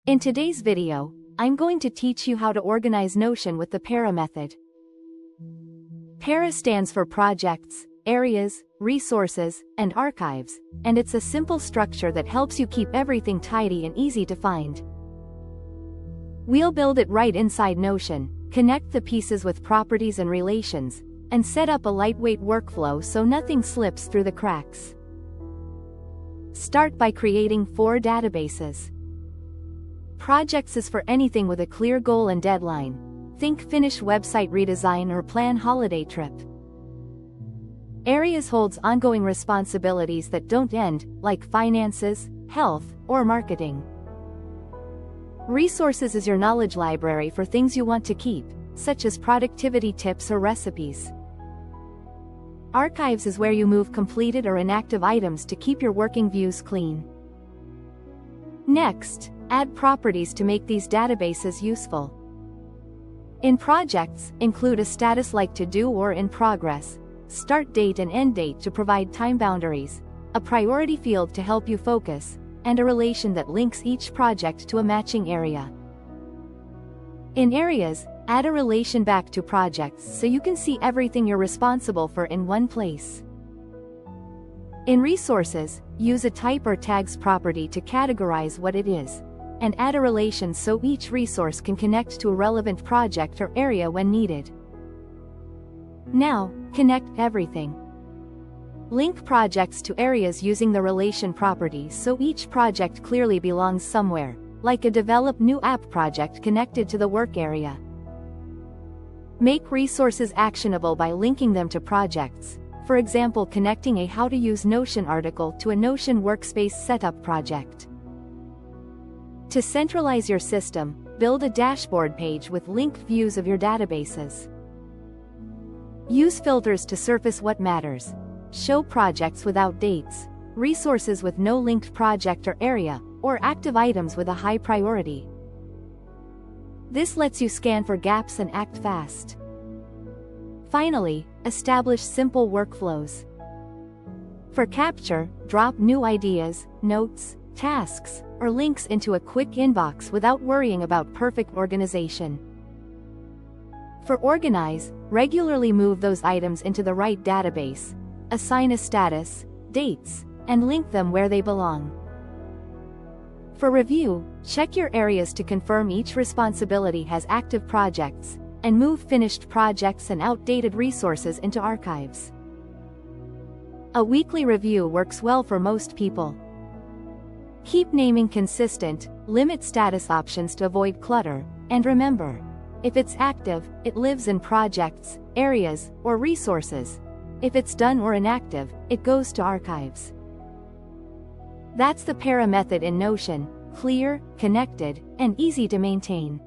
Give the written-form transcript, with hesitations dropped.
In today's video, I'm going to teach you how to organize Notion with the PARA method. PARA stands for Projects, Areas, Resources, and Archives, and it's a simple structure that helps you keep everything tidy and easy to find. We'll build it right inside Notion, connect the pieces with properties and relations, and set up a lightweight workflow so nothing slips through the cracks. Start by creating 4 databases. Projects is for anything with a clear goal and deadline. Think finish website redesign or plan holiday trip. Areas holds ongoing responsibilities that don't end, like finances, health, or marketing. Resources is your knowledge library for things you want to keep, such as productivity tips or recipes. Archives is where you move completed or inactive items to keep your working views clean. Next, add properties to make these databases useful. In projects, include a status like to do or in progress, start date and end date to provide time boundaries, a priority field to help you focus, and a relation that links each project to a matching area. In areas, add a relation back to projects so you can see everything you're responsible for in one place. In resources, use a type or tags property to categorize what it is, and add a relation so each resource can connect to a relevant project or area when needed. Now, connect everything. Link projects to areas using the relation property so each project clearly belongs somewhere, like a develop new app project connected to the work area. Make resources actionable by linking them to projects, for example connecting a How to Use Notion article to a Notion Workspace Setup project. To centralize your system, build a dashboard page with linked views of your databases. Use filters to surface what matters. Show projects without dates, resources with no linked project or area, or active items with a high priority. This lets you scan for gaps and act fast. Finally, establish simple workflows. For capture, drop new ideas, notes, tasks, or links into a quick inbox without worrying about perfect organization. For organize, regularly move those items into the right database, assign a status, dates, and link them where they belong. For review, check your areas to confirm each responsibility has active projects, and move finished projects and outdated resources into archives. A weekly review works well for most people. Keep naming consistent, limit status options to avoid clutter, and remember, if it's active, it lives in projects, areas, or resources. If it's done or inactive, it goes to archives. That's the PARA method in Notion, clear, connected, and easy to maintain.